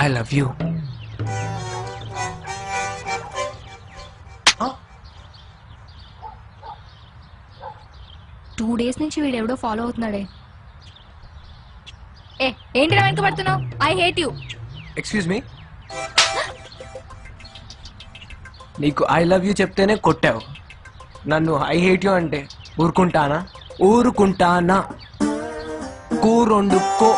I love you. 2 days నుంచి వీడెవడో follow అవుతున్నాడే. ఏంటి వెనక పడుతున్నావు? I hate you. Excuse me, నీకు ఐ లవ్ యూ చెప్తేనే కొట్టావు, నన్ను ఐ హేట్ యూ అంటే ఊరుకుంటానా? ఊరుకుంటానా? కూరొండుకో.